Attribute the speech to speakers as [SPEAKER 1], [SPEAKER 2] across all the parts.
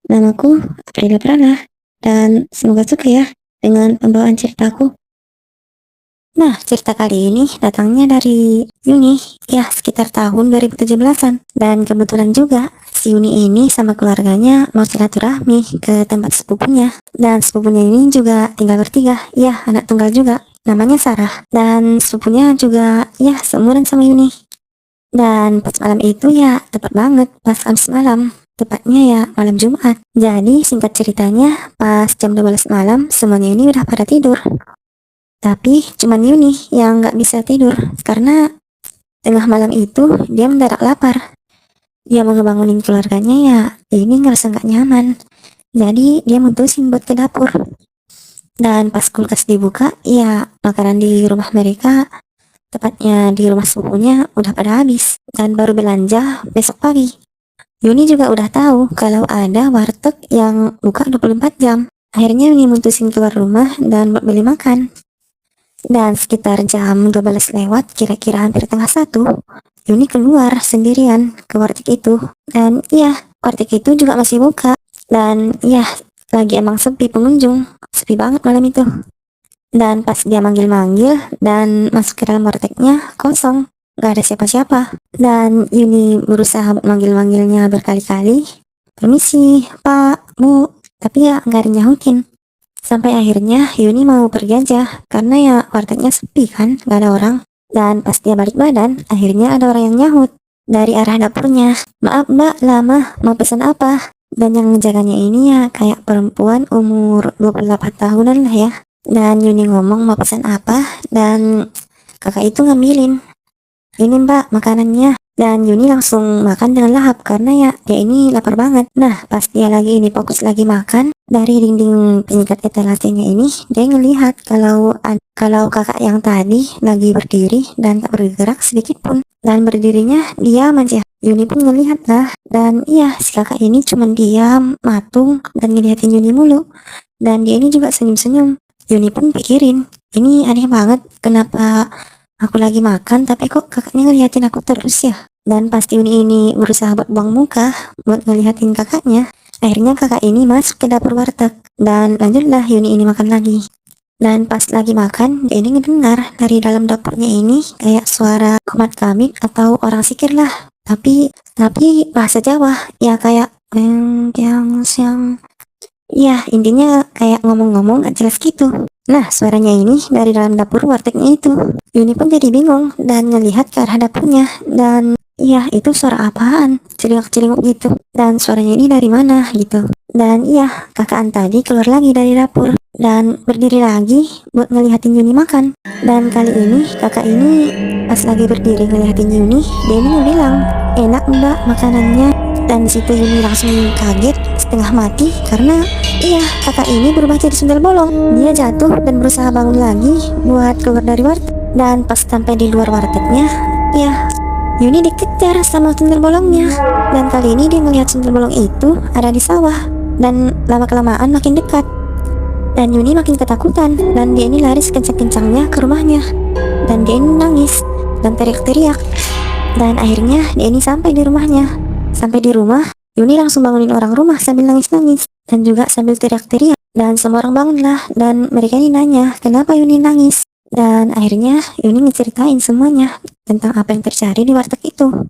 [SPEAKER 1] Namaku Aprila Prana, dan semoga suka ya dengan pembawaan ceritaku. Nah, cerita kali ini datangnya dari Yuni, ya sekitar tahun 2017-an. Dan kebetulan juga si Yuni ini sama keluarganya mau silaturahmi ke tempat sepupunya. Dan sepupunya ini juga tinggal bertiga, ya anak tunggal juga. Namanya Sarah, dan sepupunya juga ya seumuran sama Yuni. Dan pas malam itu ya tepat banget pas Kamis malam. Tepatnya ya malam Jumat. Jadi singkat ceritanya pas jam 12 malam semuanya ini udah pada tidur. Tapi cuman Yuni yang nggak bisa tidur karena tengah malam itu dia mendadak lapar. Dia mau ngebangunin keluarganya ya ini ngerasa nggak nyaman. Jadi dia mutusin buat ke dapur. Dan pas kulkas dibuka ya makanan di rumah mereka, tepatnya di rumah sepupunya, udah pada habis dan baru belanja besok pagi. Yuni juga udah tahu kalau ada warteg yang buka 24 jam. Akhirnya Yuni mutusin keluar rumah dan buat beli makan. Dan sekitar jam 12 lewat, kira-kira hampir tengah satu, Yuni keluar sendirian ke warteg itu. Dan iya, warteg itu juga masih buka. Dan iya, lagi emang sepi pengunjung. Sepi banget malam itu. Dan pas dia manggil-manggil dan masuk ke dalam wartegnya, kosong. Gak ada siapa-siapa. Dan Yuni berusaha manggil-manggilnya berkali-kali. Permisi, Pak, Bu. Tapi ya gak ada nyahutin. Sampai akhirnya Yuni mau pergi aja. Karena ya wartegnya sepi kan, gak ada orang. Dan pas dia balik badan, akhirnya ada orang yang nyahut dari arah dapurnya. Maaf Mbak, lama, mau pesan apa? Dan yang ngejaganya ini ya kayak perempuan umur 28 tahunan lah ya. Dan Yuni ngomong mau pesan apa, dan kakak itu ngambilin, ini Mbak makanannya. Dan Yuni langsung makan dengan lahap karena ya dia ini lapar banget. Nah pas dia lagi ini fokus lagi makan, dari dinding penyikat etalasenya ini dia ngelihat kalau kakak yang tadi lagi berdiri dan tak bergerak sedikit pun. Dan berdirinya diam aja. Yuni pun ngelihat lah, dan iya si kakak ini cuman diam, matung dan ngeliatin Yuni mulu. Dan dia ini juga senyum-senyum. Yuni pun pikirin, ini aneh banget, kenapa aku lagi makan tapi kok kakaknya ngeliatin aku terus ya. Dan pasti Yuni ini berusaha buat buang muka buat ngeliatin kakaknya. Akhirnya kakak ini masuk ke dapur warteg dan lanjutlah Yuni ini makan lagi. Dan pas lagi makan, dia ini ngedengar dari dalam dapurnya ini kayak suara komat kamit atau orang sikir lah. Tapi bahasa Jawa ya kayak yang siang. Iya, intinya kayak ngomong-ngomong gak jelas gitu. Nah, suaranya ini dari dalam dapur wartegnya itu. Yuni pun jadi bingung dan ngelihat ke arah dapurnya. Dan iya, itu suara apaan? Celingak-celinguk gitu. Dan suaranya ini dari mana gitu. Dan iya, kakaan tadi keluar lagi dari dapur dan berdiri lagi buat ngelihatin Yuni makan. Dan kali ini kakak ini pas lagi berdiri ngelihatin Yuni, dia ini bilang, enak mbak makanannya. Dan disitu Yuni langsung kaget setengah mati karena iya kakak ini berubah jadi sundel bolong. Dia jatuh dan berusaha bangun lagi buat keluar dari warteg. Dan pas sampai di luar wartegnya, iya Yuni dikejar sama sundel bolongnya. Dan kali ini dia melihat sundel bolong itu ada di sawah dan lama kelamaan makin dekat. Dan Yuni makin ketakutan dan dia ini lari sekencang-kencangnya ke rumahnya. Dan dia ini nangis dan teriak-teriak. Dan akhirnya dia ini sampai di rumahnya. Sampai di rumah, Yuni langsung bangunin orang rumah sambil nangis-nangis dan juga sambil teriak-teriak. Dan semua orang bangunlah dan mereka ini nanya kenapa Yuni nangis. Dan akhirnya Yuni ngeceritain semuanya tentang apa yang terjadi di warteg itu.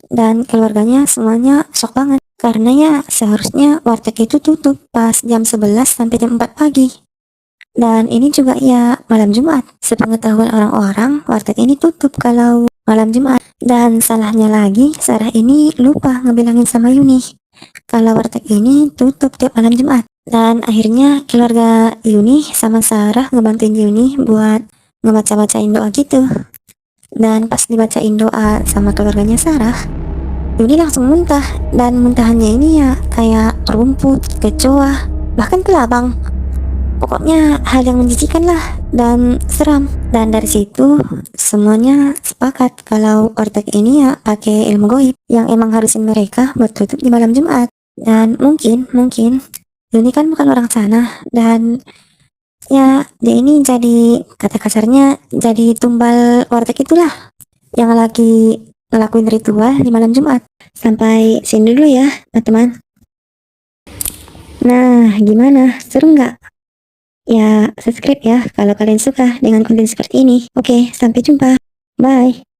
[SPEAKER 1] Dan keluarganya semuanya shock banget karena ya seharusnya warteg itu tutup pas jam 11 sampai jam 4 pagi. Dan ini juga ya malam Jumat. Sepengetahuan orang-orang, warteg ini tutup kalau malam Jumat. Dan salahnya lagi, Sarah ini lupa ngebilangin sama Yuni kalau warteg ini tutup tiap malam Jumat. Dan akhirnya keluarga Yuni sama Sarah ngebantuin Yuni buat ngebaca-bacain doa gitu. Dan pas dibacain doa sama keluarganya Sarah, Yuni langsung muntah. Dan muntahannya ini ya kayak rumput, kecoa, bahkan kelabang. Pokoknya hal yang menjijikan lah dan seram. Dan dari situ semuanya sepakat kalau warteg ini ya pakai ilmu goib yang emang harusin mereka buat tutup di malam Jumat. Dan mungkin Yuni kan bukan orang sana dan ya dia ini jadi, kata kasarnya, jadi tumbal warteg itulah yang lagi ngelakuin ritual di malam Jumat. Sampai sini dulu ya teman-teman. Nah, gimana? Seru nggak? Ya, subscribe ya kalau kalian suka dengan konten seperti ini. Oke, sampai jumpa. Bye.